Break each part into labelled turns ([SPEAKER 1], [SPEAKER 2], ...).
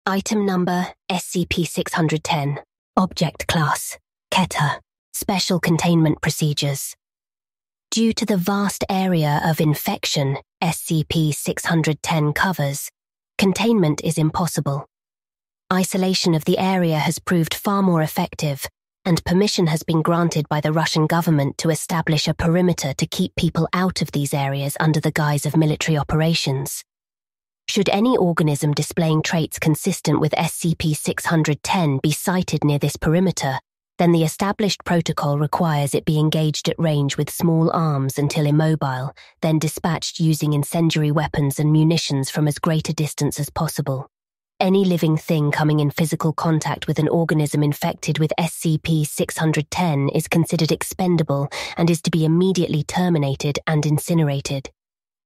[SPEAKER 1] Item number SCP-610. Object Class Keter. Special Containment Procedures. Due to the vast area of infection SCP-610 covers, containment is impossible. Isolation of the area has proved far more effective, and permission has been granted by the Russian government to establish a perimeter to keep people out of these areas under the guise of military operations. Should any organism displaying traits consistent with SCP-610 be sighted near this perimeter, then the established protocol requires it be engaged at range with small arms until immobile, then dispatched using incendiary weapons and munitions from as great a distance as possible. Any living thing coming in physical contact with an organism infected with SCP-610 is considered expendable and is to be immediately terminated and incinerated.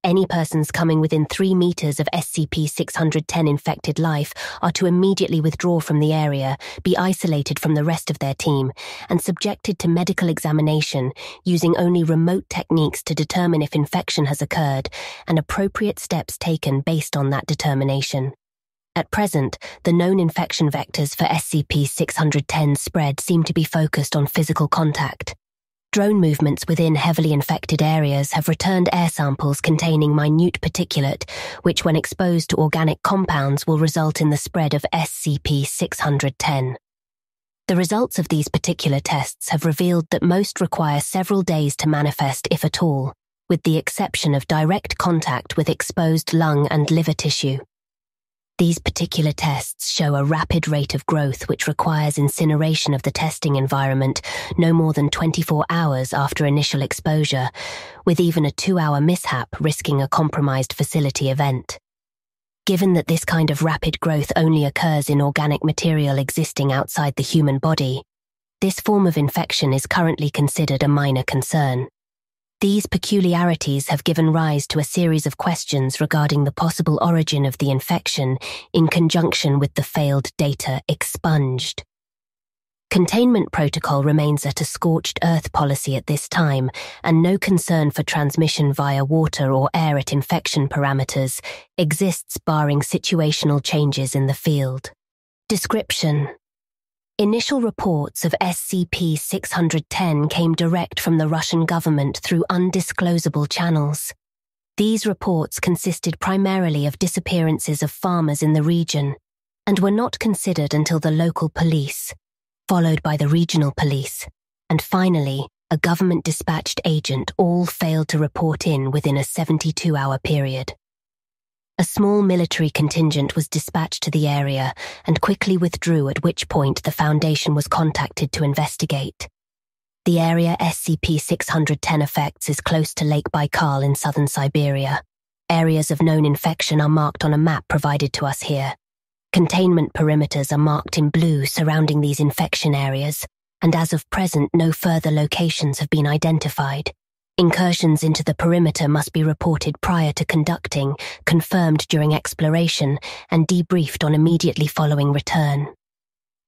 [SPEAKER 1] Any persons coming within 3 meters of SCP-610 infected life are to immediately withdraw from the area, be isolated from the rest of their team, and subjected to medical examination using only remote techniques to determine if infection has occurred, and appropriate steps taken based on that determination. At present, the known infection vectors for SCP-610 spread seem to be focused on physical contact. Drone movements within heavily infected areas have returned air samples containing minute particulate, which when exposed to organic compounds will result in the spread of SCP-610. The results of these particular tests have revealed that most require several days to manifest, if at all, with the exception of direct contact with exposed lung and liver tissue. These particular tests show a rapid rate of growth which requires incineration of the testing environment no more than 24 hours after initial exposure, with even a 2-hour mishap risking a compromised facility event. Given that this kind of rapid growth only occurs in organic material existing outside the human body, this form of infection is currently considered a minor concern. These peculiarities have given rise to a series of questions regarding the possible origin of the infection in conjunction with the failed data expunged. Containment protocol remains at a scorched earth policy at this time, and no concern for transmission via water or air at infection parameters exists barring situational changes in the field. Description: Initial reports of SCP-610 came direct from the Russian government through undisclosable channels. These reports consisted primarily of disappearances of farmers in the region, and were not considered until the local police, followed by the regional police, and finally, a government-dispatched agent all failed to report in within a 72-hour period. A small military contingent was dispatched to the area and quickly withdrew, at which point the Foundation was contacted to investigate. The area SCP-610 affects is close to Lake Baikal in southern Siberia. Areas of known infection are marked on a map provided to us here. Containment perimeters are marked in blue surrounding these infection areas, and as of present no further locations have been identified. Incursions into the perimeter must be reported prior to conducting, confirmed during exploration, and debriefed on immediately following return.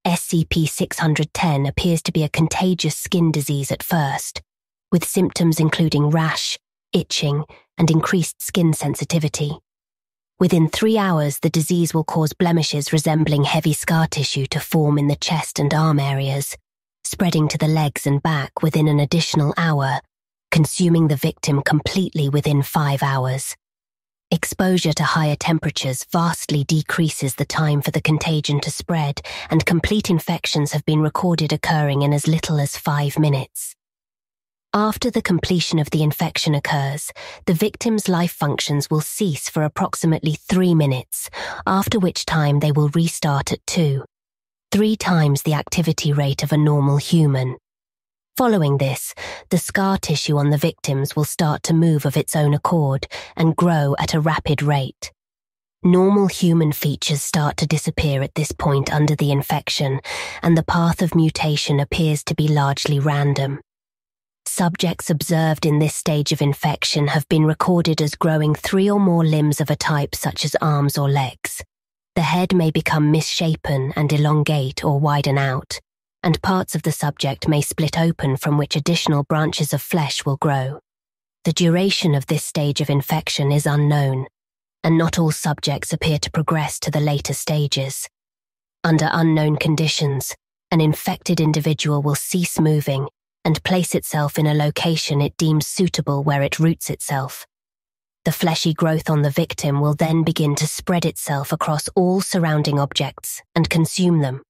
[SPEAKER 1] SCP-610 appears to be a contagious skin disease at first, with symptoms including rash, itching, and increased skin sensitivity. Within 3 hours, the disease will cause blemishes resembling heavy scar tissue to form in the chest and arm areas, spreading to the legs and back within an additional hour, consuming the victim completely within 5 hours. Exposure to higher temperatures vastly decreases the time for the contagion to spread, and complete infections have been recorded occurring in as little as 5 minutes. After the completion of the infection occurs, the victim's life functions will cease for approximately 3 minutes, after which time they will restart at 2-3 times the activity rate of a normal human. Following this, the scar tissue on the victims will start to move of its own accord and grow at a rapid rate. Normal human features start to disappear at this point under the infection, and the path of mutation appears to be largely random. Subjects observed in this stage of infection have been recorded as growing 3 or more limbs of a type such as arms or legs. The head may become misshapen and elongate or widen out, and parts of the subject may split open from which additional branches of flesh will grow. The duration of this stage of infection is unknown, and not all subjects appear to progress to the later stages. Under unknown conditions, an infected individual will cease moving and place itself in a location it deems suitable where it roots itself. The fleshy growth on the victim will then begin to spread itself across all surrounding objects and consume them.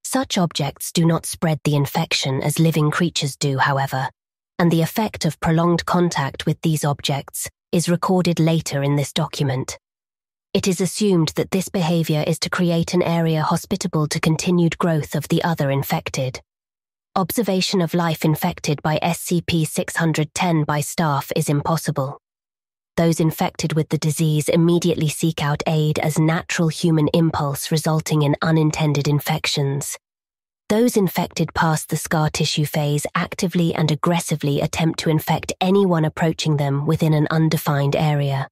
[SPEAKER 1] Such objects do not spread the infection as living creatures do, however, and the effect of prolonged contact with these objects is recorded later in this document. It is assumed that this behavior is to create an area hospitable to continued growth of the other infected. Observation of life infected by SCP-610 by staff is impossible. Those infected with the disease immediately seek out aid as natural human impulse, resulting in unintended infections. Those infected past the scar tissue phase actively and aggressively attempt to infect anyone approaching them within an undefined area.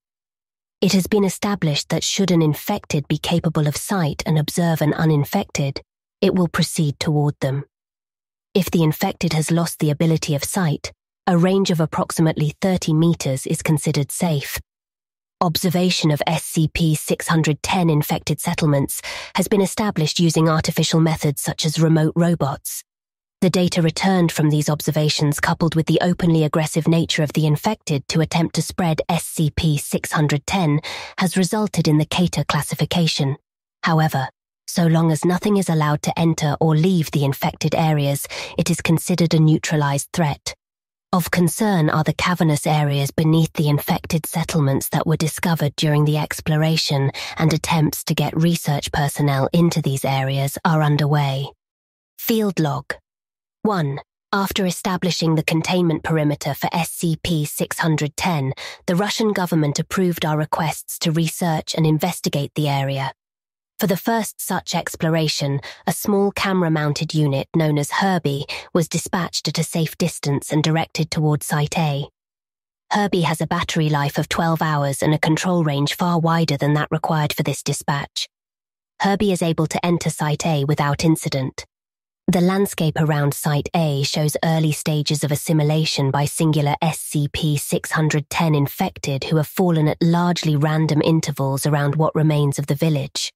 [SPEAKER 1] It has been established that should an infected be capable of sight and observe an uninfected, it will proceed toward them. If the infected has lost the ability of sight, a range of approximately 30 meters is considered safe. Observation of SCP-610 infected settlements has been established using artificial methods such as remote robots. The data returned from these observations, coupled with the openly aggressive nature of the infected to attempt to spread SCP-610, has resulted in the Cater classification. However, so long as nothing is allowed to enter or leave the infected areas, it is considered a neutralized threat. Of concern are the cavernous areas beneath the infected settlements that were discovered during the exploration, and attempts to get research personnel into these areas are underway. Field Log 1. After establishing the containment perimeter for SCP-610, the Russian government approved our requests to research and investigate the area. For the first such exploration, a small camera-mounted unit known as Herbie was dispatched at a safe distance and directed toward Site A. Herbie has a battery life of 12 hours and a control range far wider than that required for this dispatch. Herbie is able to enter Site A without incident. The landscape around Site A shows early stages of assimilation by singular SCP-610 infected who have fallen at largely random intervals around what remains of the village.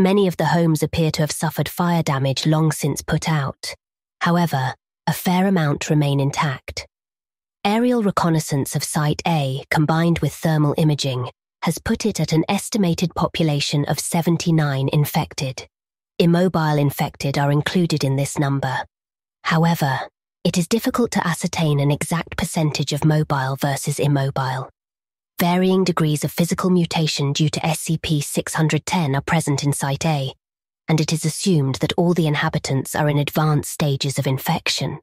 [SPEAKER 1] Many of the homes appear to have suffered fire damage long since put out. However, a fair amount remain intact. Aerial reconnaissance of Site A, combined with thermal imaging, has put it at an estimated population of 79 infected. Immobile infected are included in this number. However, it is difficult to ascertain an exact percentage of mobile versus immobile. Varying degrees of physical mutation due to SCP-610 are present in Site A, and it is assumed that all the inhabitants are in advanced stages of infection.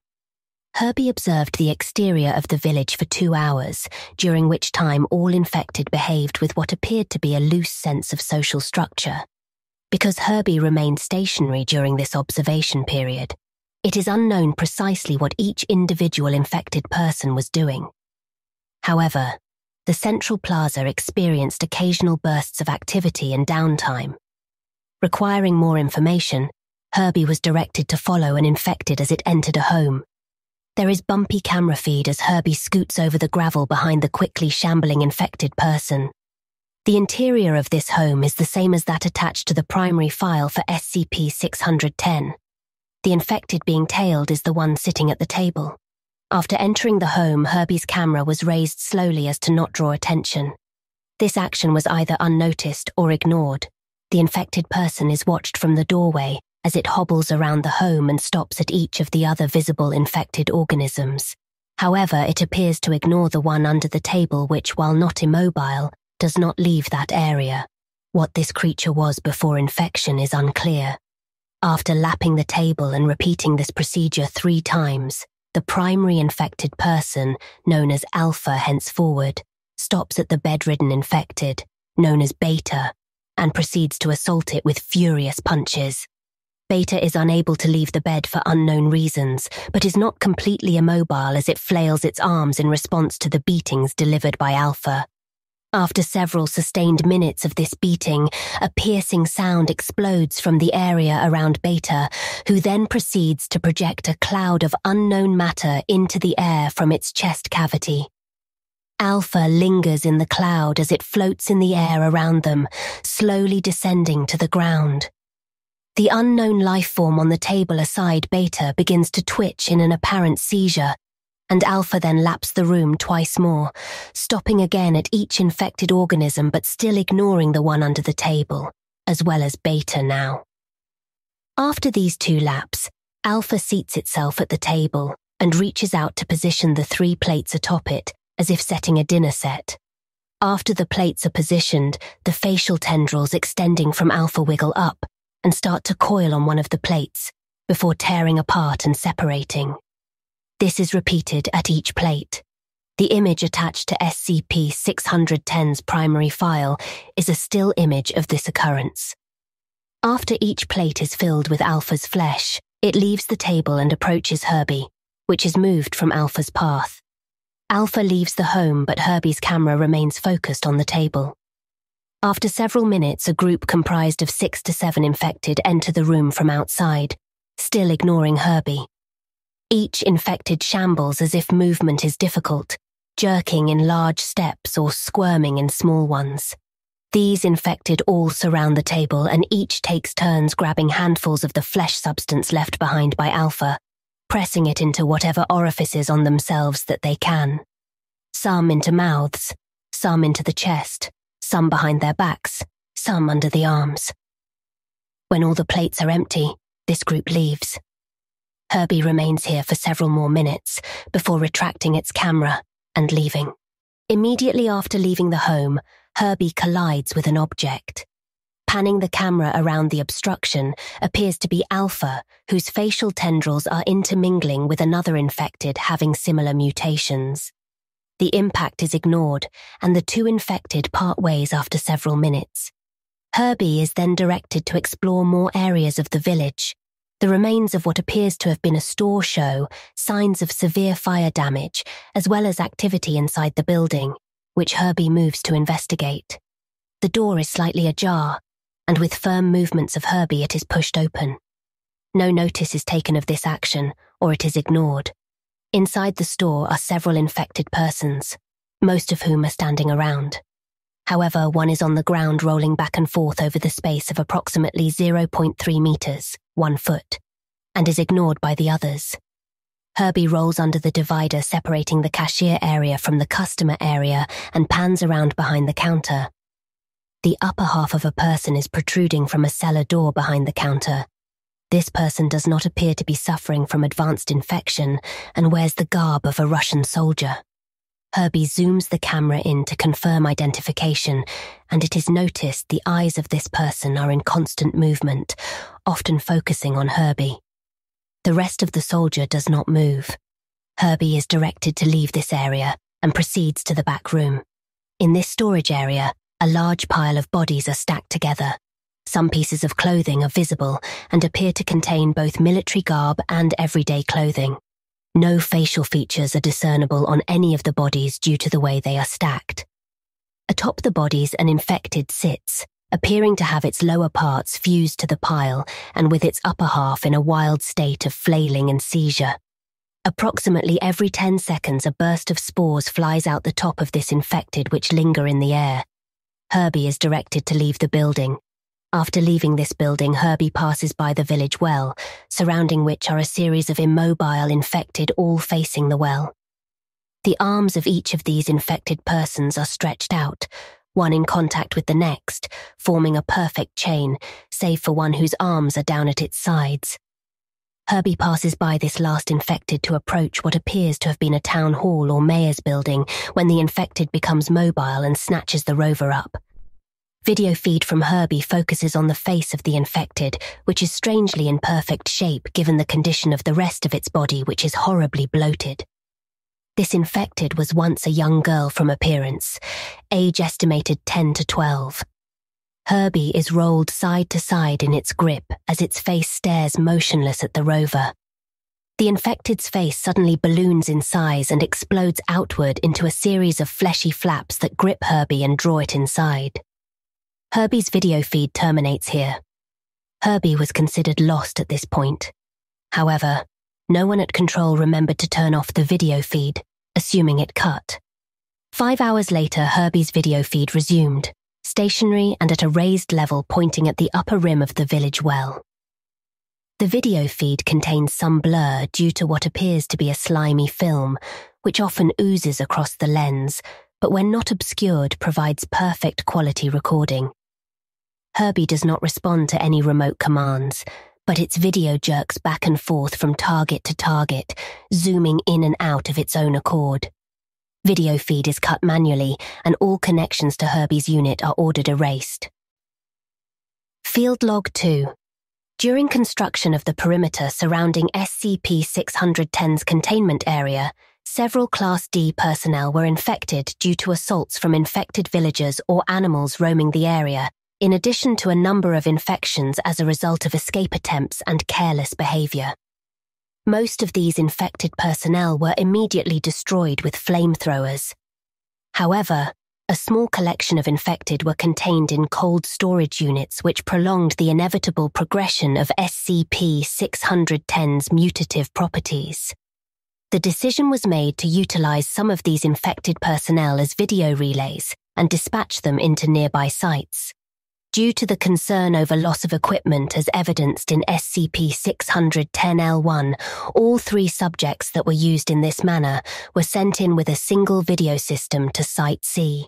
[SPEAKER 1] Herbie observed the exterior of the village for 2 hours, during which time all infected behaved with what appeared to be a loose sense of social structure. Because Herbie remained stationary during this observation period, it is unknown precisely what each individual infected person was doing. However, the central plaza experienced occasional bursts of activity and downtime. Requiring more information, Herbie was directed to follow an infected as it entered a home. There is bumpy camera feed as Herbie scoots over the gravel behind the quickly shambling infected person. The interior of this home is the same as that attached to the primary file for SCP-610. The infected being tailed is the one sitting at the table. After entering the home, Herbie's camera was raised slowly as to not draw attention. This action was either unnoticed or ignored. The infected person is watched from the doorway as it hobbles around the home and stops at each of the other visible infected organisms. However, it appears to ignore the one under the table which, while not immobile, does not leave that area. What this creature was before infection is unclear. After lapping the table and repeating this procedure 3 times, the primary infected person, known as Alpha henceforward, stops at the bedridden infected, known as Beta, and proceeds to assault it with furious punches. Beta is unable to leave the bed for unknown reasons, but is not completely immobile as it flails its arms in response to the beatings delivered by Alpha. After several sustained minutes of this beating, a piercing sound explodes from the area around Beta, who then proceeds to project a cloud of unknown matter into the air from its chest cavity. Alpha lingers in the cloud as it floats in the air around them, slowly descending to the ground. The unknown life form on the table aside Beta begins to twitch in an apparent seizure, and Alpha then laps the room twice more, stopping again at each infected organism but still ignoring the one under the table, as well as Beta now. After these 2 laps, Alpha seats itself at the table and reaches out to position the 3 plates atop it, as if setting a dinner set. After the plates are positioned, the facial tendrils extending from Alpha wiggle up and start to coil on one of the plates, before tearing apart and separating. This is repeated at each plate. The image attached to SCP-610's primary file is a still image of this occurrence. After each plate is filled with Alpha's flesh, it leaves the table and approaches Herbie, which is moved from Alpha's path. Alpha leaves the home, but Herbie's camera remains focused on the table. After several minutes, a group comprised of 6 to 7 infected enter the room from outside, still ignoring Herbie. Each infected shambles as if movement is difficult, jerking in large steps or squirming in small ones. These infected all surround the table and each takes turns grabbing handfuls of the flesh substance left behind by Alpha, pressing it into whatever orifices on themselves that they can. Some into mouths, some into the chest, some behind their backs, some under the arms. When all the plates are empty, this group leaves. Herbie remains here for several more minutes before retracting its camera and leaving. Immediately after leaving the home, Herbie collides with an object. Panning the camera around the obstruction appears to be Alpha, whose facial tendrils are intermingling with another infected having similar mutations. The impact is ignored, and the 2 infected part ways after several minutes. Herbie is then directed to explore more areas of the village. The remains of what appears to have been a store show signs of severe fire damage, as well as activity inside the building, which Herbie moves to investigate. The door is slightly ajar, and with firm movements of Herbie it is pushed open. No notice is taken of this action, or it is ignored. Inside the store are several infected persons, most of whom are standing around. However, one is on the ground rolling back and forth over the space of approximately 0.3 meters, 1 foot, and is ignored by the others. Herbie rolls under the divider separating the cashier area from the customer area and pans around behind the counter. The upper half of a person is protruding from a cellar door behind the counter. This person does not appear to be suffering from advanced infection and wears the garb of a Russian soldier. Herbie zooms the camera in to confirm identification, and it is noticed the eyes of this person are in constant movement, often focusing on Herbie. The rest of the soldier does not move. Herbie is directed to leave this area and proceeds to the back room. In this storage area, a large pile of bodies are stacked together. Some pieces of clothing are visible and appear to contain both military garb and everyday clothing. No facial features are discernible on any of the bodies due to the way they are stacked. Atop the bodies, an infected sits, appearing to have its lower parts fused to the pile and with its upper half in a wild state of flailing and seizure. Approximately every 10 seconds, a burst of spores flies out the top of this infected which linger in the air. Herbie is directed to leave the building. After leaving this building, Herbie passes by the village well, surrounding which are a series of immobile infected all facing the well. The arms of each of these infected persons are stretched out, one in contact with the next, forming a perfect chain, save for one whose arms are down at its sides. Herbie passes by this last infected to approach what appears to have been a town hall or mayor's building when the infected becomes mobile and snatches the rover up. Video feed from Herbie focuses on the face of the infected, which is strangely in perfect shape given the condition of the rest of its body, which is horribly bloated. This infected was once a young girl from appearance, age estimated 10 to 12. Herbie is rolled side to side in its grip as its face stares motionless at the rover. The infected's face suddenly balloons in size and explodes outward into a series of fleshy flaps that grip Herbie and draw it inside. Herbie's video feed terminates here. Herbie was considered lost at this point. However, no one at control remembered to turn off the video feed, assuming it cut. 5 hours later, Herbie's video feed resumed, stationary and at a raised level pointing at the upper rim of the village well. The video feed contains some blur due to what appears to be a slimy film, which often oozes across the lens, but when not obscured provides perfect quality recording. Herbie does not respond to any remote commands, but its video jerks back and forth from target to target, zooming in and out of its own accord. Video feed is cut manually, and all connections to Herbie's unit are ordered erased. Field Log 2. During construction of the perimeter surrounding SCP-610's containment area, several Class D personnel were infected due to assaults from infected villagers or animals roaming the area, in addition to a number of infections as a result of escape attempts and careless behavior. Most of these infected personnel were immediately destroyed with flamethrowers. However, a small collection of infected were contained in cold storage units, which prolonged the inevitable progression of SCP-610's mutative properties. The decision was made to utilize some of these infected personnel as video relays and dispatch them into nearby sites. Due to the concern over loss of equipment as evidenced in SCP-610-L1, all 3 subjects that were used in this manner were sent in with a single video system to Site C.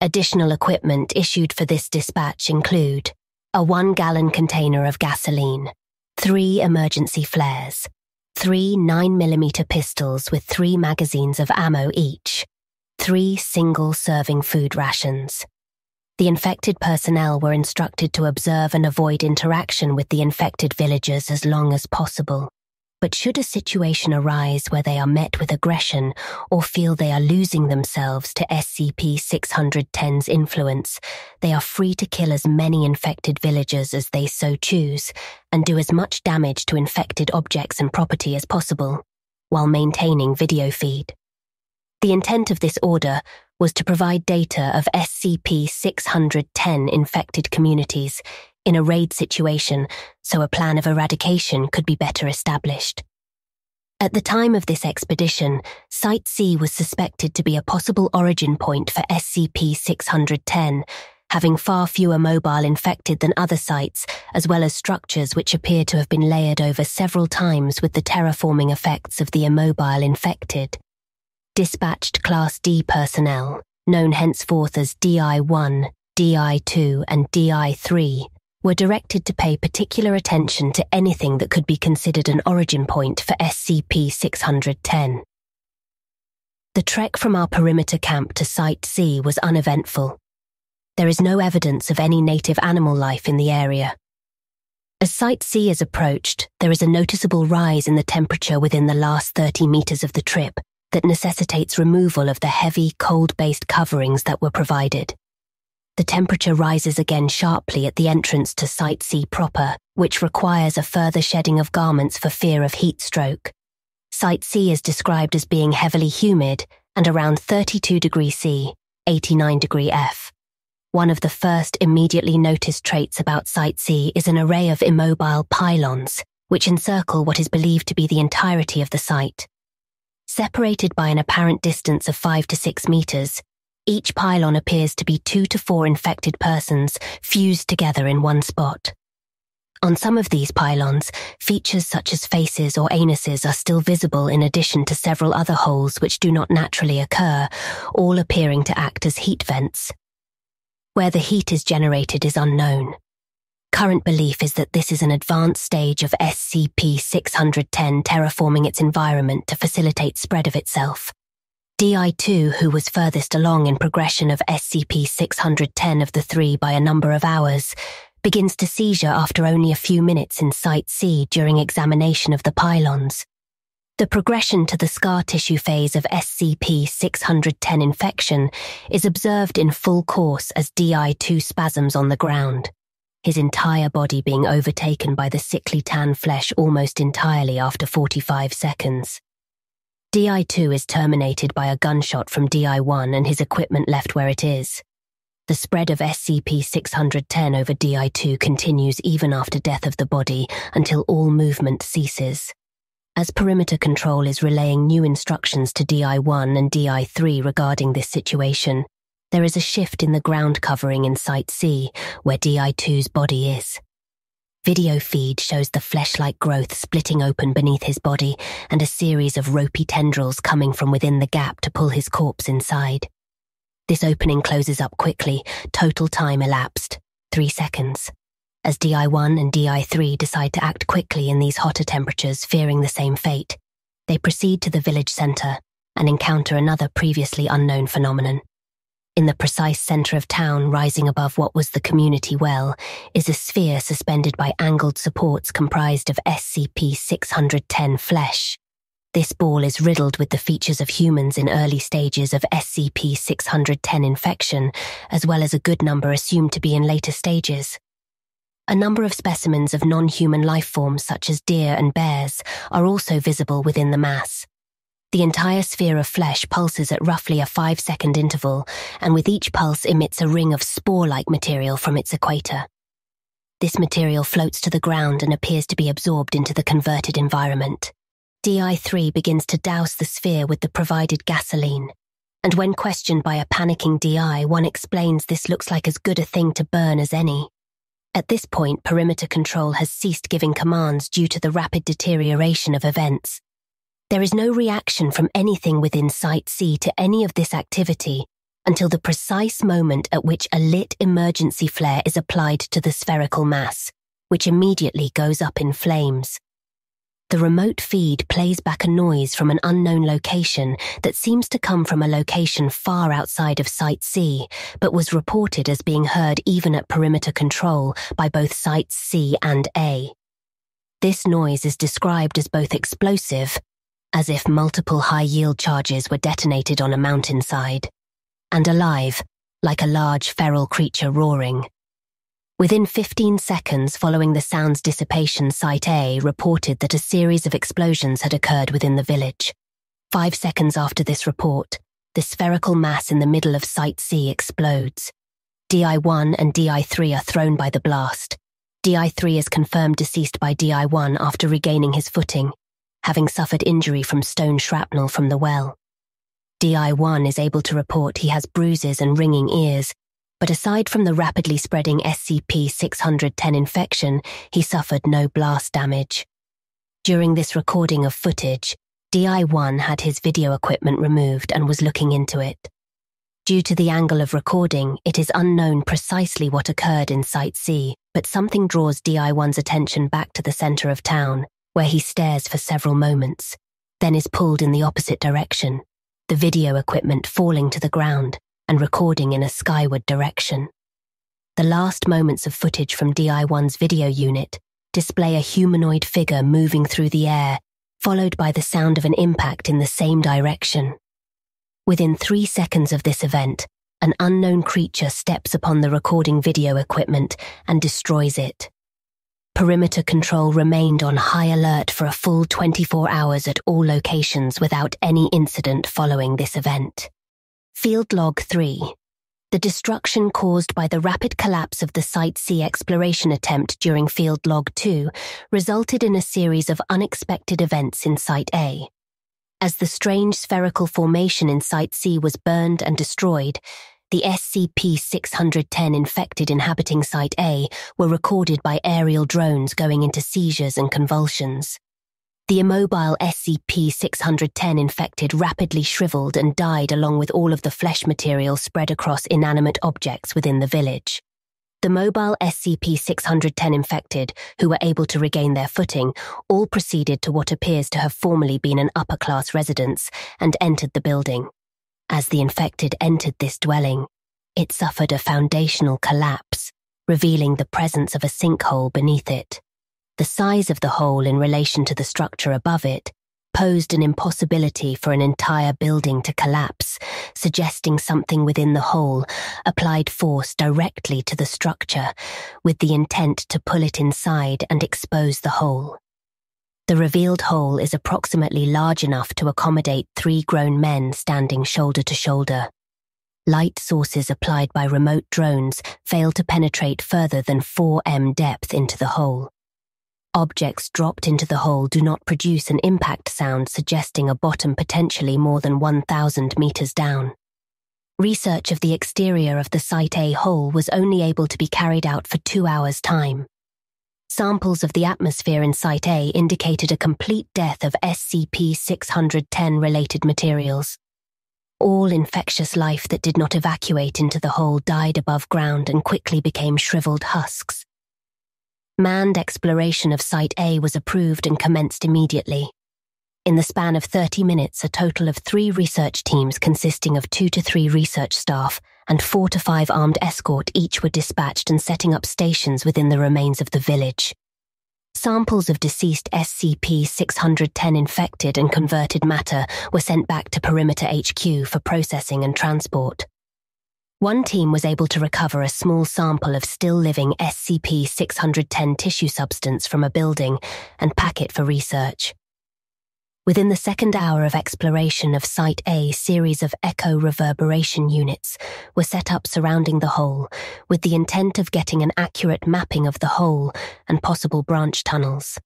[SPEAKER 1] Additional equipment issued for this dispatch include a 1-gallon container of gasoline, 3 emergency flares, 3 9mm pistols with 3 magazines of ammo each, 3 single-serving food rations. The infected personnel were instructed to observe and avoid interaction with the infected villagers as long as possible. But should a situation arise where they are met with aggression or feel they are losing themselves to SCP-610's influence, they are free to kill as many infected villagers as they so choose and do as much damage to infected objects and property as possible, while maintaining video feed. The intent of this order was to provide data of SCP-610 infected communities in a raid situation so a plan of eradication could be better established. At the time of this expedition, Site C was suspected to be a possible origin point for SCP-610, having far fewer mobile infected than other sites, as well as structures which appear to have been layered over several times with the terraforming effects of the immobile infected. Dispatched Class D personnel, known henceforth as DI-1, DI-2 and DI-3, were directed to pay particular attention to anything that could be considered an origin point for SCP-610. The trek from our perimeter camp to Site C was uneventful. There is no evidence of any native animal life in the area. As Site C is approached, there is a noticeable rise in the temperature within the last 30 meters of the trip that necessitates removal of the heavy, cold-based coverings that were provided. The temperature rises again sharply at the entrance to Site C proper, which requires a further shedding of garments for fear of heat stroke. Site C is described as being heavily humid and around 32 degrees C, 89 degree F. One of the first immediately noticed traits about Site C is an array of immobile pylons, which encircle what is believed to be the entirety of the site. Separated by an apparent distance of 5 to 6 meters, each pylon appears to be 2 to 4 infected persons fused together in one spot. On some of these pylons, features such as faces or anuses are still visible in addition to several other holes which do not naturally occur, all appearing to act as heat vents. Where the heat is generated is unknown. Current belief is that this is an advanced stage of SCP-610 terraforming its environment to facilitate spread of itself. DI-2, who was furthest along in progression of SCP-610 of the 3 by a number of hours, begins to seizure after only a few minutes in Site C during examination of the pylons. The progression to the scar tissue phase of SCP-610 infection is observed in full course as DI-2 spasms on the ground, his entire body being overtaken by the sickly tan flesh almost entirely after 45 seconds. DI-2 is terminated by a gunshot from DI-1 and his equipment left where it is. The spread of SCP-610 over DI-2 continues even after death of the body until all movement ceases. As perimeter control is relaying new instructions to DI-1 and DI-3 regarding this situation, there is a shift in the ground covering in Site C, where DI-2's body is. Video feed shows the flesh-like growth splitting open beneath his body and a series of ropey tendrils coming from within the gap to pull his corpse inside. This opening closes up quickly. Total time elapsed, 3 seconds. As DI-1 and DI-3 decide to act quickly in these hotter temperatures, fearing the same fate, they proceed to the village center and encounter another previously unknown phenomenon. In the precise center of town, rising above what was the community well, is a sphere suspended by angled supports comprised of SCP-610 flesh. This ball is riddled with the features of humans in early stages of SCP-610 infection, as well as a good number assumed to be in later stages. A number of specimens of non-human life forms such as deer and bears are also visible within the mass. The entire sphere of flesh pulses at roughly a 5-second interval, and with each pulse emits a ring of spore-like material from its equator. This material floats to the ground and appears to be absorbed into the converted environment. DI-3 begins to douse the sphere with the provided gasoline, and when questioned by a panicking DI, one explains this looks like as good a thing to burn as any. At this point, perimeter control has ceased giving commands due to the rapid deterioration of events. There is no reaction from anything within Site C to any of this activity until the precise moment at which a lit emergency flare is applied to the spherical mass, which immediately goes up in flames. The remote feed plays back a noise from an unknown location that seems to come from a location far outside of Site C, but was reported as being heard even at perimeter control by both Sites C and A. This noise is described as both explosive, as if multiple high-yield charges were detonated on a mountainside, and alive, like a large feral creature roaring. Within 15 seconds following the sound's dissipation, Site A reported that a series of explosions had occurred within the village. 5 seconds after this report, the spherical mass in the middle of Site C explodes. DI-1 and DI-3 are thrown by the blast. DI-3 is confirmed deceased by DI-1 after regaining his footing, having suffered injury from stone shrapnel from the well. DI-1 is able to report he has bruises and ringing ears, but aside from the rapidly spreading SCP-610 infection, he suffered no blast damage. During this recording of footage, DI-1 had his video equipment removed and was looking into it. Due to the angle of recording, it is unknown precisely what occurred in Site C, but something draws DI-1's attention back to the center of town, where he stares for several moments, then is pulled in the opposite direction, the video equipment falling to the ground and recording in a skyward direction. The last moments of footage from DI-1's video unit display a humanoid figure moving through the air, followed by the sound of an impact in the same direction. Within 3 seconds of this event, an unknown creature steps upon the recording video equipment and destroys it. Perimeter control remained on high alert for a full 24 hours at all locations without any incident following this event. Field Log 3. The destruction caused by the rapid collapse of the Site C exploration attempt during Field Log 2 resulted in a series of unexpected events in Site A. As the strange spherical formation in Site C was burned and destroyed, the SCP-610 infected inhabiting Site A were recorded by aerial drones going into seizures and convulsions. The immobile SCP-610 infected rapidly shriveled and died along with all of the flesh material spread across inanimate objects within the village. The mobile SCP-610 infected, who were able to regain their footing, all proceeded to what appears to have formerly been an upper-class residence and entered the building. As the infected entered this dwelling, it suffered a foundational collapse, revealing the presence of a sinkhole beneath it. The size of the hole in relation to the structure above it posed an impossibility for an entire building to collapse, suggesting something within the hole applied force directly to the structure, with the intent to pull it inside and expose the hole. The revealed hole is approximately large enough to accommodate 3 grown men standing shoulder to shoulder. Light sources applied by remote drones fail to penetrate further than 4 m depth into the hole. Objects dropped into the hole do not produce an impact sound, suggesting a bottom potentially more than 1,000 meters down. Research of the exterior of the Site A hole was only able to be carried out for 2 hours' time. Samples of the atmosphere in Site A indicated a complete death of SCP-610-related materials. All infectious life that did not evacuate into the hole died above ground and quickly became shriveled husks. Manned exploration of Site A was approved and commenced immediately. In the span of 30 minutes, a total of 3 research teams consisting of 2 to 3 research staff and 4 to 5 armed escort each were dispatched and setting up stations within the remains of the village. Samples of deceased SCP-610 infected and converted matter were sent back to Perimeter HQ for processing and transport. One team was able to recover a small sample of still-living SCP-610 tissue substance from a building and pack it for research. Within the second hour of exploration of Site A, series of echo reverberation units were set up surrounding the hole with the intent of getting an accurate mapping of the hole and possible branch tunnels.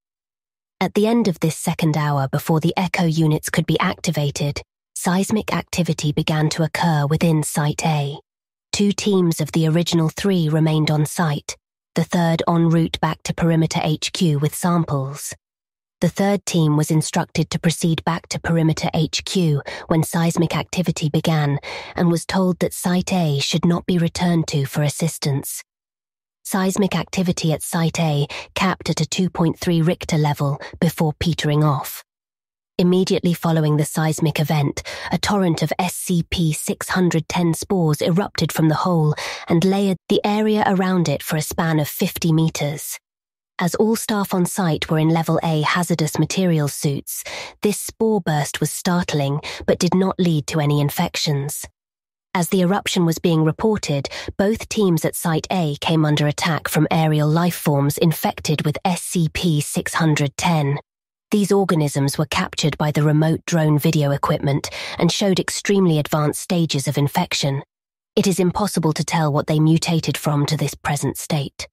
[SPEAKER 1] At the end of this second hour, before the echo units could be activated, seismic activity began to occur within Site A. 2 teams of the original 3 remained on site, the third en route back to Perimeter HQ with samples. The third team was instructed to proceed back to Perimeter HQ when seismic activity began and was told that Site A should not be returned to for assistance. Seismic activity at Site A capped at a 2.3 Richter level before petering off. Immediately following the seismic event, a torrent of SCP-610 spores erupted from the hole and layered the area around it for a span of 50 meters. As all staff on site were in Level A hazardous materials suits, this spore burst was startling but did not lead to any infections. As the eruption was being reported, both teams at Site A came under attack from aerial life forms infected with SCP-610. These organisms were captured by the remote drone video equipment and showed extremely advanced stages of infection. It is impossible to tell what they mutated from to this present state.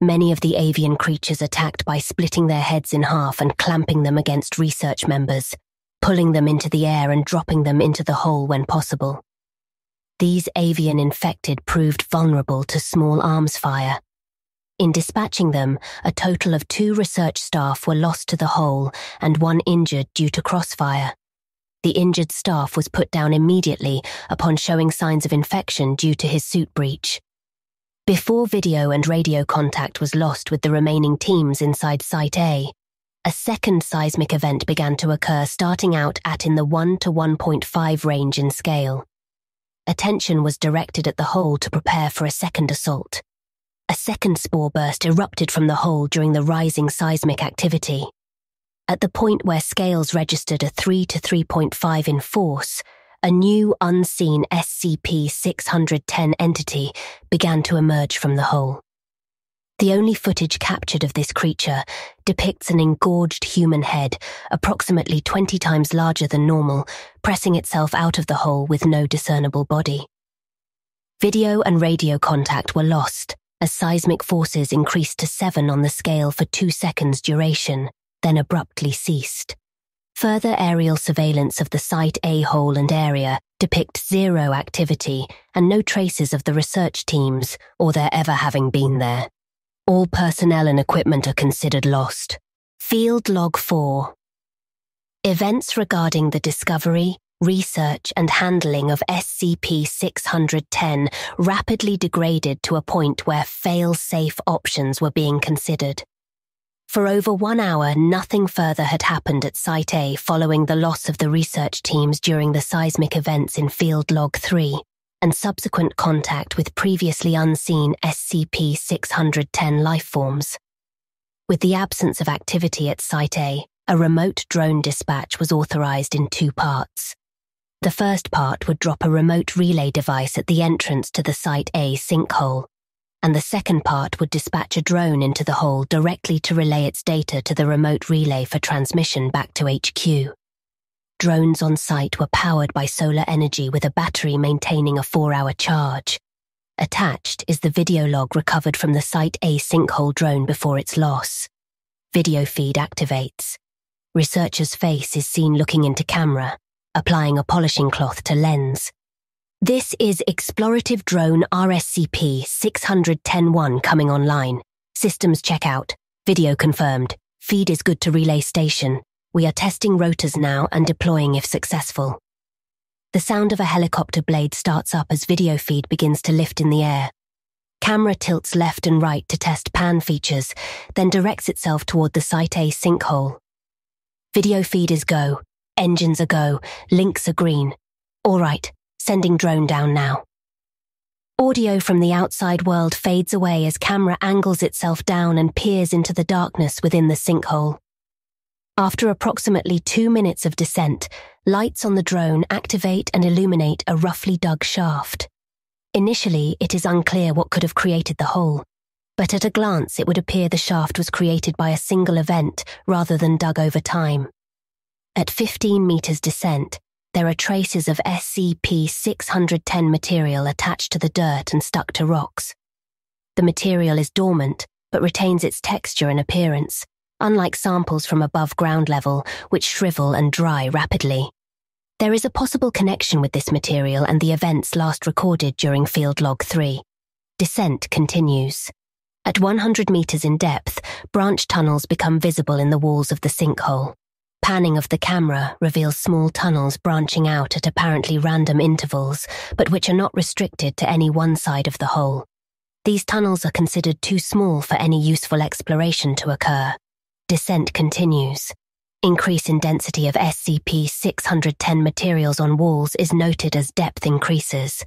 [SPEAKER 1] Many of the avian creatures attacked by splitting their heads in half and clamping them against research members, pulling them into the air and dropping them into the hole when possible. These avian infected proved vulnerable to small arms fire. In dispatching them, a total of 2 research staff were lost to the hole and 1 injured due to crossfire. The injured staff was put down immediately upon showing signs of infection due to his suit breach. Before video and radio contact was lost with the remaining teams inside Site A, a second seismic event began to occur, starting out at in the 1 to 1.5 range in scale. Attention was directed at the hole to prepare for a second assault. A second spore burst erupted from the hole during the rising seismic activity. At the point where scales registered a 3 to 3.5 in force, a new unseen SCP-610 entity began to emerge from the hole. The only footage captured of this creature depicts an engorged human head, approximately 20 times larger than normal, pressing itself out of the hole with no discernible body. Video and radio contact were lost as seismic forces increased to 7 on the scale for 2 seconds duration, then abruptly ceased. Further aerial surveillance of the Site A hole and area depict 0 activity and no traces of the research teams or their ever having been there. All personnel and equipment are considered lost. Field Log 4. Events regarding the discovery, research and handling of SCP-610 rapidly degraded to a point where fail-safe options were being considered. For over 1 hour, nothing further had happened at Site A following the loss of the research teams during the seismic events in Field Log 3 and subsequent contact with previously unseen SCP-610 lifeforms. With the absence of activity at Site A remote drone dispatch was authorized in 2 parts. The first part would drop a remote relay device at the entrance to the Site A sinkhole, and the second part would dispatch a drone into the hole directly to relay its data to the remote relay for transmission back to HQ. Drones on site were powered by solar energy with a battery maintaining a 4-hour charge. Attached is the video log recovered from the Site A sinkhole drone before its loss. Video feed activates. Researcher's face is seen looking into camera, applying a polishing cloth to lens. This is explorative drone RSCP-610-1 coming online. Systems checkout. Video confirmed. Feed is good to relay station. We are testing rotors now and deploying if successful. The sound of a helicopter blade starts up as video feed begins to lift in the air. Camera tilts left and right to test pan features, then directs itself toward the Site A sinkhole. Video feed is go. Engines are go. Links are green. All right, sending drone down now. Audio from the outside world fades away as camera angles itself down and peers into the darkness within the sinkhole. After approximately 2 minutes of descent, lights on the drone activate and illuminate a roughly dug shaft. Initially, it is unclear what could have created the hole, but at a glance it would appear the shaft was created by a single event rather than dug over time. At 15 meters descent, there are traces of SCP-610 material attached to the dirt and stuck to rocks. The material is dormant, but retains its texture and appearance, unlike samples from above ground level, which shrivel and dry rapidly. There is a possible connection with this material and the events last recorded during Field Log 3. Descent continues. At 100 meters in depth, branch tunnels become visible in the walls of the sinkhole. Panning of the camera reveals small tunnels branching out at apparently random intervals, but which are not restricted to any one side of the hole. These tunnels are considered too small for any useful exploration to occur. Descent continues. Increase in density of SCP-610 materials on walls is noted as depth increases.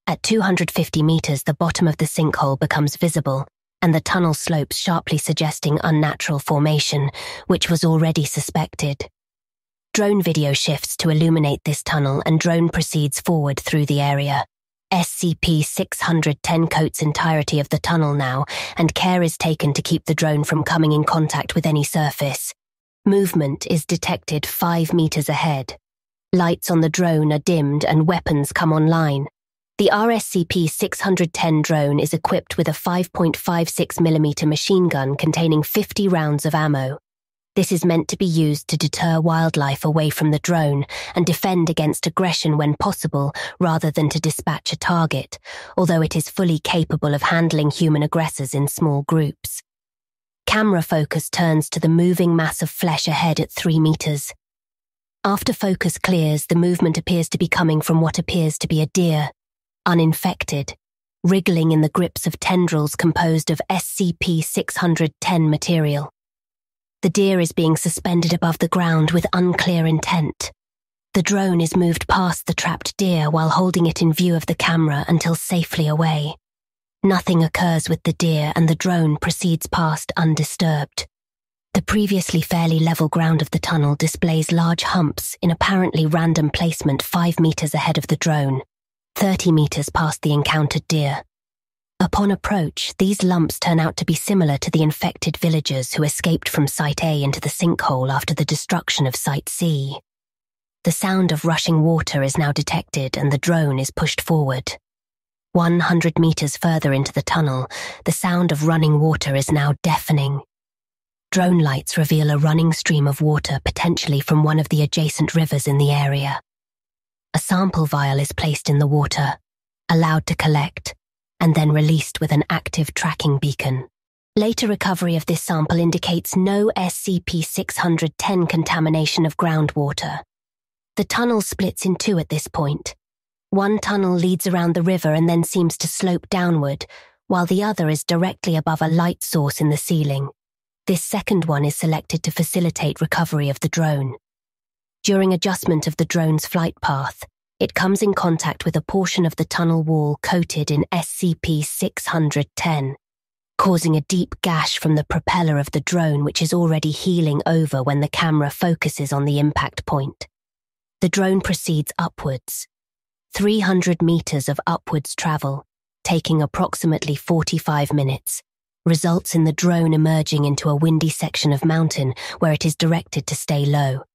[SPEAKER 1] At 250 meters, the bottom of the sinkhole becomes visible, and the tunnel slopes sharply suggesting unnatural formation, which was already suspected. Drone video shifts to illuminate this tunnel and drone proceeds forward through the area. SCP-610 coats entirety of the tunnel now, and care is taken to keep the drone from coming in contact with any surface. Movement is detected 5 meters ahead. Lights on the drone are dimmed and weapons come online. The SCP-610 drone is equipped with a 5.56mm machine gun containing 50 rounds of ammo. This is meant to be used to deter wildlife away from the drone and defend against aggression when possible rather than to dispatch a target, although it is fully capable of handling human aggressors in small groups. Camera focus turns to the moving mass of flesh ahead at 3 meters. After focus clears, the movement appears to be coming from what appears to be a deer, uninfected, wriggling in the grips of tendrils composed of SCP-610 material. The deer is being suspended above the ground with unclear intent. The drone is moved past the trapped deer while holding it in view of the camera until safely away. Nothing occurs with the deer and the drone proceeds past undisturbed. The previously fairly level ground of the tunnel displays large humps in apparently random placement 5 meters ahead of the drone, 30 meters past the encountered deer. Upon approach, these lumps turn out to be similar to the infected villagers who escaped from Site A into the sinkhole after the destruction of Site C. The sound of rushing water is now detected and the drone is pushed forward. 100 meters further into the tunnel, the sound of running water is now deafening. Drone lights reveal a running stream of water potentially from one of the adjacent rivers in the area. A sample vial is placed in the water, allowed to collect, and then released with an active tracking beacon. Later recovery of this sample indicates no SCP-610 contamination of groundwater. The tunnel splits in two at this point. One tunnel leads around the river and then seems to slope downward, while the other is directly above a light source in the ceiling. This second one is selected to facilitate recovery of the drone. During adjustment of the drone's flight path, it comes in contact with a portion of the tunnel wall coated in SCP-610, causing a deep gash from the propeller of the drone which is already healing over when the camera focuses on the impact point. The drone proceeds upwards. 300 meters of upwards travel, taking approximately 45 minutes, results in the drone emerging into a windy section of mountain where it is directed to stay low.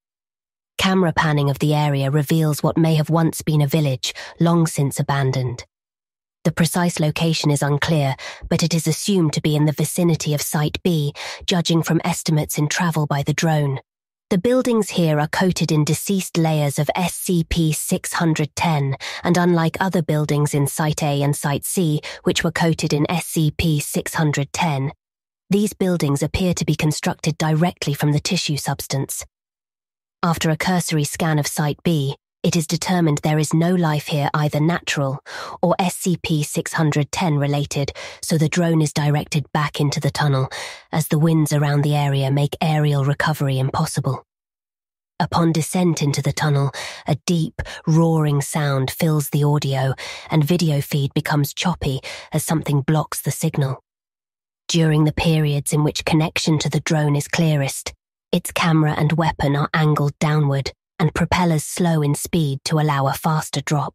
[SPEAKER 1] Camera panning of the area reveals what may have once been a village, long since abandoned. The precise location is unclear, but it is assumed to be in the vicinity of Site B, judging from estimates in travel by the drone. The buildings here are coated in deceased layers of SCP-610, and unlike other buildings in Site A and Site C, which were coated in SCP-610, These buildings appear to be constructed directly from the tissue substance. After a cursory scan of Site B, it is determined there is no life here, either natural or SCP-610 related, so the drone is directed back into the tunnel, as the winds around the area make aerial recovery impossible. Upon descent into the tunnel, a deep, roaring sound fills the audio, and video feed becomes choppy as something blocks the signal. During the periods in which connection to the drone is clearest, its camera and weapon are angled downward, and propellers slow in speed to allow a faster drop.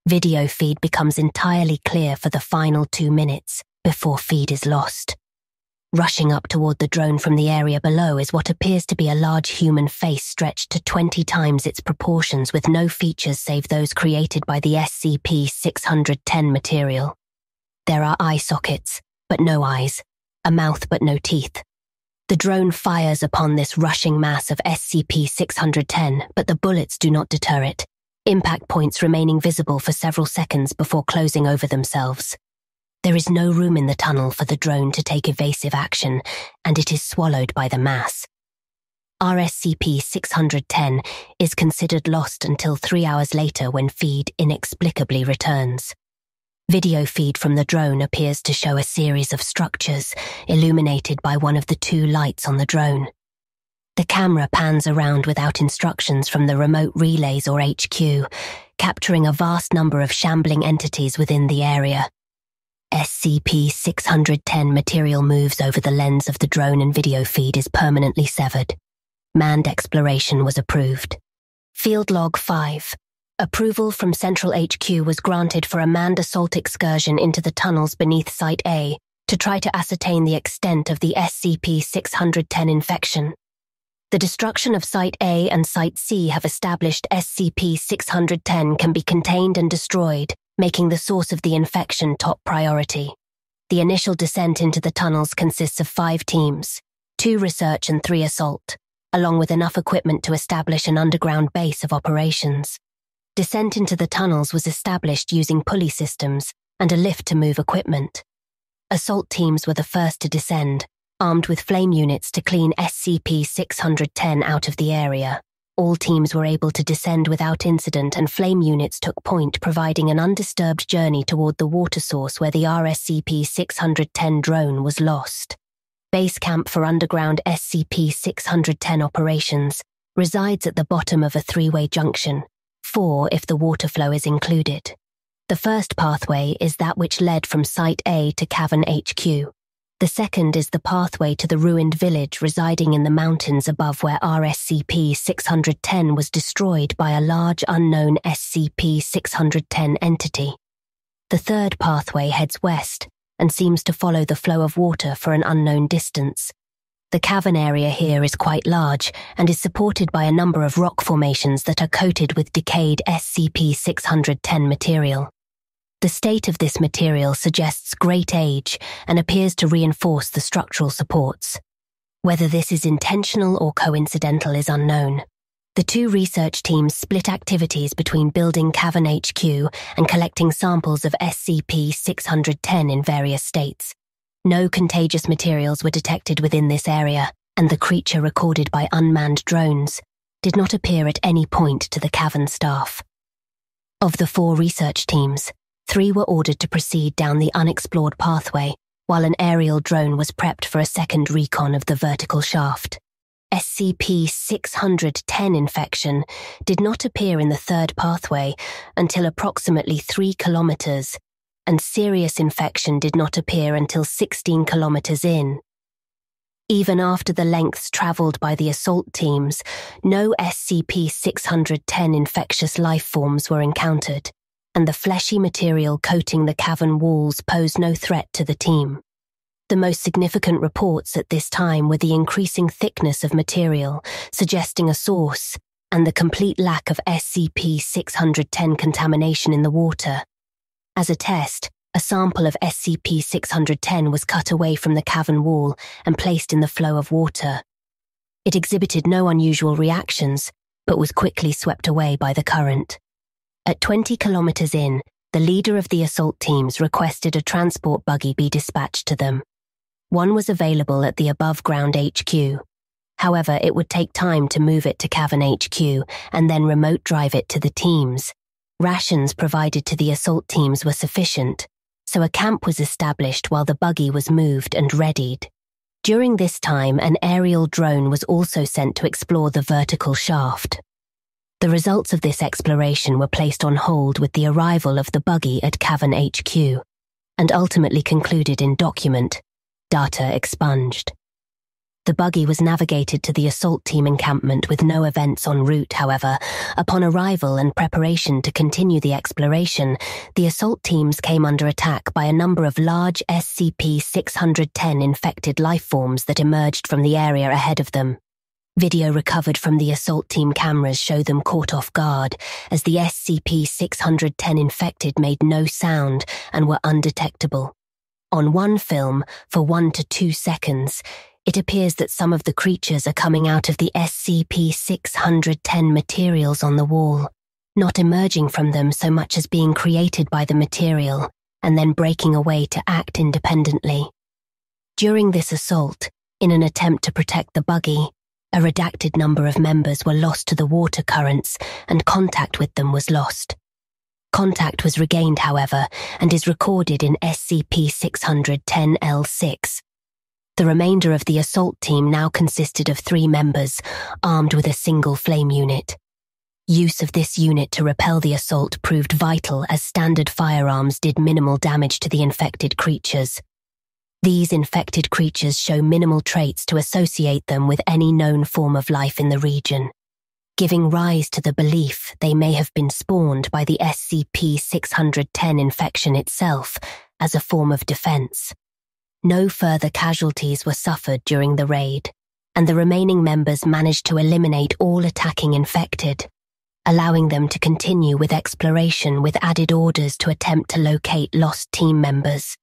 [SPEAKER 1] Video feed becomes entirely clear for the final 2 minutes before feed is lost. Rushing up toward the drone from the area below is what appears to be a large human face stretched to 20 times its proportions, with no features save those created by the SCP-610 material. There are eye sockets, but no eyes, a mouth but no teeth. The drone fires upon this rushing mass of SCP-610, but the bullets do not deter it, impact points remaining visible for several seconds before closing over themselves. There is no room in the tunnel for the drone to take evasive action, and it is swallowed by the mass. Our SCP-610 is considered lost until 3 hours later, when feed inexplicably returns. Video feed from the drone appears to show a series of structures illuminated by one of the 2 lights on the drone. The camera pans around without instructions from the remote relays or HQ, capturing a vast number of shambling entities within the area. SCP-610 material moves over the lens of the drone, and video feed is permanently severed. Manned exploration was approved. Field Log 5. Approval from Central HQ was granted for a manned assault excursion into the tunnels beneath Site A to try to ascertain the extent of the SCP-610 infection. The destruction of Site A and Site C have established SCP-610 can be contained and destroyed, making the source of the infection top priority. The initial descent into the tunnels consists of 5 teams, 2 research and 3 assault, along with enough equipment to establish an underground base of operations. Descent into the tunnels was established using pulley systems and a lift to move equipment. Assault teams were the first to descend, armed with flame units to clean SCP-610 out of the area. All teams were able to descend without incident, and flame units took point, providing an undisturbed journey toward the water source where the SCP-610 drone was lost. Base camp for underground SCP-610 operations resides at the bottom of a 3-way junction, 4 if the water flow is included. The first pathway is that which led from Site A to Cavern HQ. The second is the pathway to the ruined village residing in the mountains above, where SCP-610 was destroyed by a large unknown SCP-610 entity. The third pathway heads west and seems to follow the flow of water for an unknown distance. The cavern area here is quite large and is supported by a number of rock formations that are coated with decayed SCP-610 material. The state of this material suggests great age and appears to reinforce the structural supports. Whether this is intentional or coincidental is unknown. The 2 research teams split activities between building Cavern HQ and collecting samples of SCP-610 in various states. No contagious materials were detected within this area, and the creature recorded by unmanned drones did not appear at any point to the cavern staff. Of the 4 research teams, 3 were ordered to proceed down the unexplored pathway, while an aerial drone was prepped for a second recon of the vertical shaft. SCP-610 infection did not appear in the third pathway until approximately 3 kilometers, and serious infection did not appear until 16 kilometers in. Even after the lengths traveled by the assault teams, no SCP-610 infectious life forms were encountered, and the fleshy material coating the cavern walls posed no threat to the team. The most significant reports at this time were the increasing thickness of material, suggesting a source, and the complete lack of SCP-610 contamination in the water. As a test, a sample of SCP-610 was cut away from the cavern wall and placed in the flow of water. It exhibited no unusual reactions, but was quickly swept away by the current. At 20 kilometers in, the leader of the assault teams requested a transport buggy be dispatched to them. One was available at the above-ground HQ. However, it would take time to move it to Cavern HQ and then remote drive it to the teams. Rations provided to the assault teams were sufficient, so a camp was established while the buggy was moved and readied. During this time, an aerial drone was also sent to explore the vertical shaft. The results of this exploration were placed on hold with the arrival of the buggy at Cavern HQ, and ultimately concluded in document, data expunged. The buggy was navigated to the assault team encampment with no events en route, however. Upon arrival and preparation to continue the exploration, the assault teams came under attack by a number of large SCP-610 infected lifeforms that emerged from the area ahead of them. Video recovered from the assault team cameras show them caught off guard, as the SCP-610 infected made no sound and were undetectable. On one film, for 1 to 2 seconds, it appears that some of the creatures are coming out of the SCP-610 materials on the wall, not emerging from them so much as being created by the material and then breaking away to act independently. During this assault, in an attempt to protect the buggy, a redacted number of members were lost to the water currents and contact with them was lost. Contact was regained, however, and is recorded in SCP-610-L6. The remainder of the assault team now consisted of 3 members, armed with a single flame unit. Use of this unit to repel the assault proved vital, as standard firearms did minimal damage to the infected creatures. These infected creatures show minimal traits to associate them with any known form of life in the region, giving rise to the belief they may have been spawned by the SCP-610 infection itself as a form of defense. No further casualties were suffered during the raid, and the remaining members managed to eliminate all attacking infected, allowing them to continue with exploration with added orders to attempt to locate lost team members.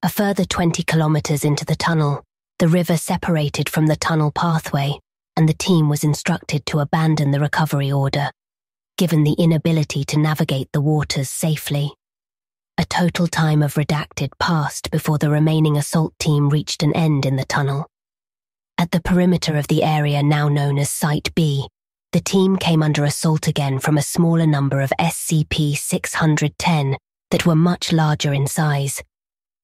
[SPEAKER 1] A further 20 kilometers into the tunnel, the river separated from the tunnel pathway, and the team was instructed to abandon the recovery order, given the inability to navigate the waters safely. A total time of redacted passed before the remaining assault team reached an end in the tunnel. At the perimeter of the area now known as Site B, the team came under assault again from a smaller number of SCP-610 that were much larger in size.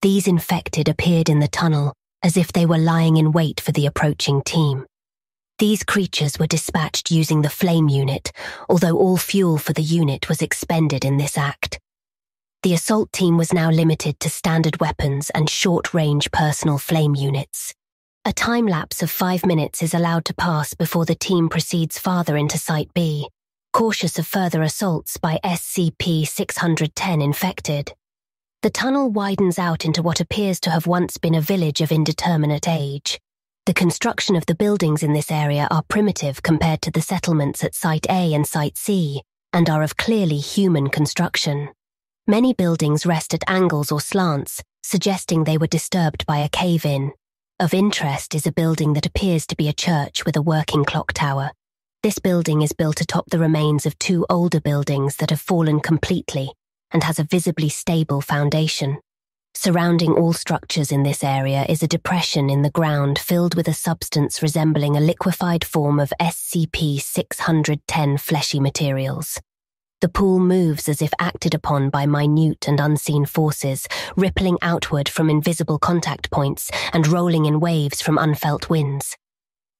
[SPEAKER 1] These infected appeared in the tunnel as if they were lying in wait for the approaching team. These creatures were dispatched using the flame unit, although all fuel for the unit was expended in this act. The assault team was now limited to standard weapons and short-range personal flame units. A time lapse of 5 minutes is allowed to pass before the team proceeds farther into Site B, cautious of further assaults by SCP-610 infected. The tunnel widens out into what appears to have once been a village of indeterminate age. The construction of the buildings in this area are primitive compared to the settlements at Site A and Site C, and are of clearly human construction. Many buildings rest at angles or slants, suggesting they were disturbed by a cave-in. Of interest is a building that appears to be a church with a working clock tower. This building is built atop the remains of 2 older buildings that have fallen completely and has a visibly stable foundation. Surrounding all structures in this area is a depression in the ground filled with a substance resembling a liquefied form of SCP-610 fleshy materials. The pool moves as if acted upon by minute and unseen forces, rippling outward from invisible contact points and rolling in waves from unfelt winds.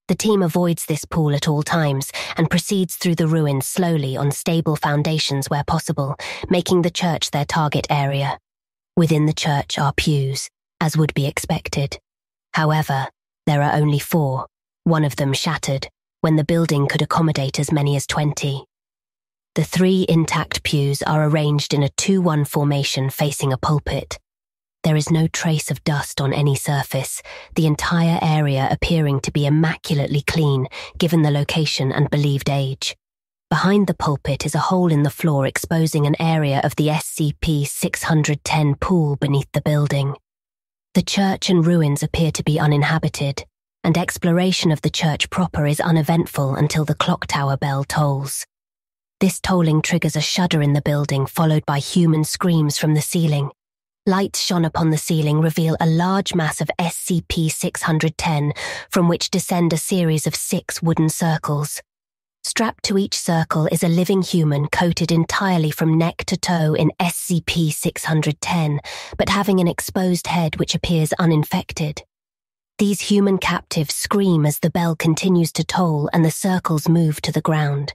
[SPEAKER 1] The team avoids this pool at all times and proceeds through the ruins slowly on stable foundations where possible, making the church their target area. Within the church are pews, as would be expected. However, there are only 4, one of them shattered, when the building could accommodate as many as 20. The 3 intact pews are arranged in a 2-1 formation facing a pulpit. There is no trace of dust on any surface, the entire area appearing to be immaculately clean, given the location and believed age. Behind the pulpit is a hole in the floor exposing an area of the SCP-610 pool beneath the building. The church and ruins appear to be uninhabited, and exploration of the church proper is uneventful until the clock tower bell tolls. This tolling triggers a shudder in the building, followed by human screams from the ceiling. Lights shone upon the ceiling reveal a large mass of SCP-610, from which descend a series of 6 wooden circles. Strapped to each circle is a living human coated entirely from neck to toe in SCP-610, but having an exposed head which appears uninfected. These human captives scream as the bell continues to toll and the circles move to the ground.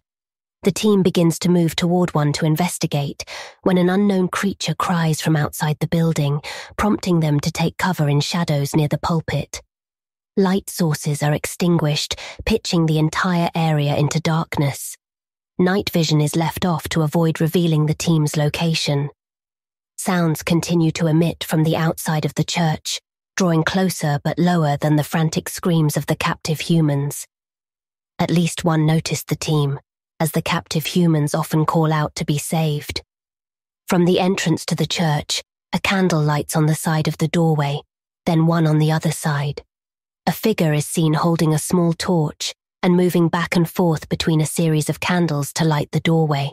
[SPEAKER 1] The team begins to move toward one to investigate, when an unknown creature cries from outside the building, prompting them to take cover in shadows near the pulpit. Light sources are extinguished, pitching the entire area into darkness. Night vision is left off to avoid revealing the team's location. Sounds continue to emit from the outside of the church, drawing closer but lower than the frantic screams of the captive humans. At least one noticed the team, as the captive humans often call out to be saved. From the entrance to the church, a candle lights on the side of the doorway, then one on the other side. A figure is seen holding a small torch and moving back and forth between a series of candles to light the doorway.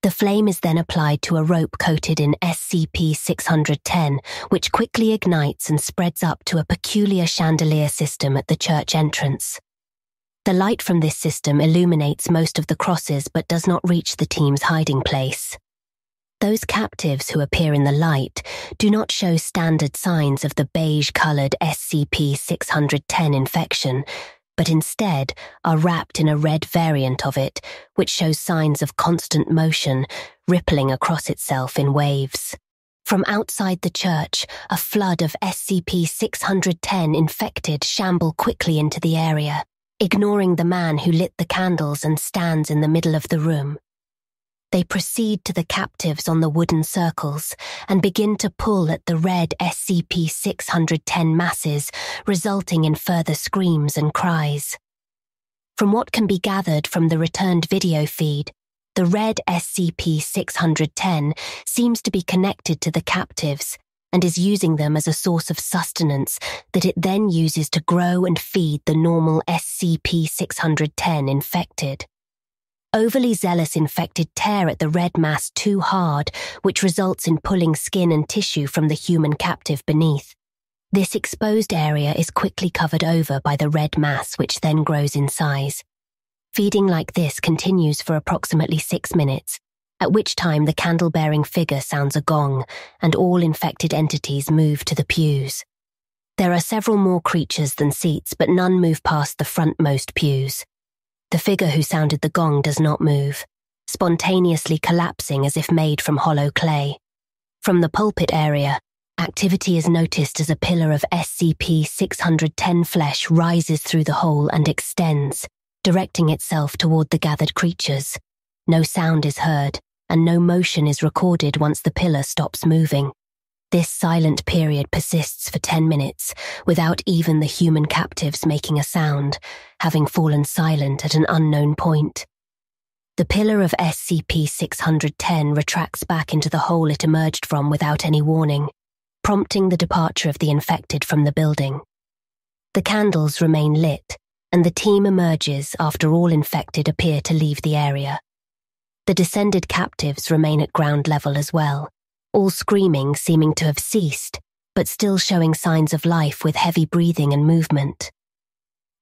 [SPEAKER 1] The flame is then applied to a rope coated in SCP-610, which quickly ignites and spreads up to a peculiar chandelier system at the church entrance. The light from this system illuminates most of the crosses but does not reach the team's hiding place. Those captives who appear in the light do not show standard signs of the beige-colored SCP-610 infection, but instead are wrapped in a red variant of it, which shows signs of constant motion, rippling across itself in waves. From outside the church, a flood of SCP-610 infected shamble quickly into the area, ignoring the man who lit the candles and stands in the middle of the room. They proceed to the captives on the wooden circles and begin to pull at the red SCP-610 masses, resulting in further screams and cries. From what can be gathered from the returned video feed, the red SCP-610 seems to be connected to the captives and is using them as a source of sustenance that it then uses to grow and feed the normal SCP-610 infected. Overly zealous infected tear at the red mass too hard, which results in pulling skin and tissue from the human captive beneath. This exposed area is quickly covered over by the red mass, which then grows in size. Feeding like this continues for approximately 6 minutes, at which time the candle-bearing figure sounds a gong, and all infected entities move to the pews. There are several more creatures than seats, but none move past the frontmost pews. The figure who sounded the gong does not move, spontaneously collapsing as if made from hollow clay. From the pulpit area, activity is noticed as a pillar of SCP-610 flesh rises through the hole and extends, directing itself toward the gathered creatures. No sound is heard, and no motion is recorded once the pillar stops moving. This silent period persists for 10 minutes, without even the human captives making a sound, having fallen silent at an unknown point. The pillar of SCP-610 retracts back into the hole it emerged from without any warning, prompting the departure of the infected from the building. The candles remain lit, and the team emerges after all infected appear to leave the area. The descended captives remain at ground level as well, all screaming seeming to have ceased, but still showing signs of life with heavy breathing and movement.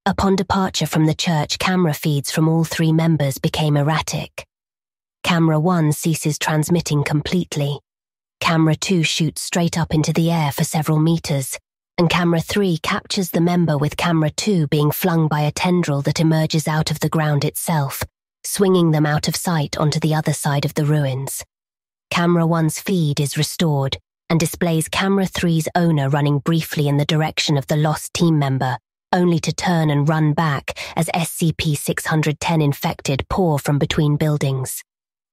[SPEAKER 1] Upon departure from the church, camera feeds from all 3 members became erratic. Camera 1 ceases transmitting completely. Camera 2 shoots straight up into the air for several meters, and Camera 3 captures the member with Camera 2 being flung by a tendril that emerges out of the ground itself, swinging them out of sight onto the other side of the ruins. Camera 1's feed is restored and displays Camera 3's owner running briefly in the direction of the lost team member, only to turn and run back as SCP-610 infected pour from between buildings.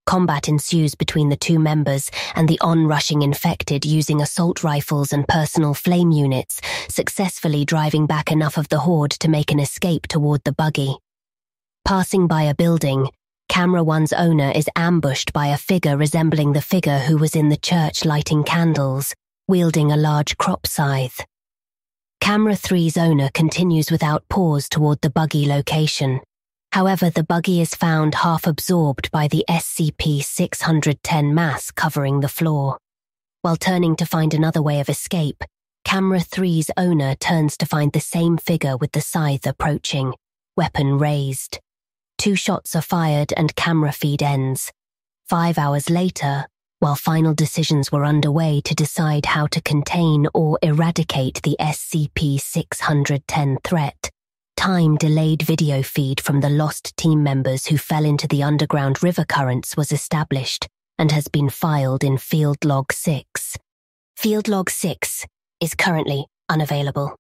[SPEAKER 1] Combat ensues between the 2 members and the on-rushing infected using assault rifles and personal flame units, successfully driving back enough of the horde to make an escape toward the buggy. Passing by a building, Camera 1's owner is ambushed by a figure resembling the figure who was in the church lighting candles, wielding a large crop scythe. Camera 3's owner continues without pause toward the buggy location. However, the buggy is found half absorbed by the SCP-610 mass covering the floor. While turning to find another way of escape, Camera 3's owner turns to find the same figure with the scythe approaching, weapon raised. 2 shots are fired and camera feed ends. 5 hours later, while final decisions were underway to decide how to contain or eradicate the SCP-610 threat, time-delayed video feed from the lost team members who fell into the underground river currents was established and has been filed in Field Log 6. Field Log 6 is currently unavailable.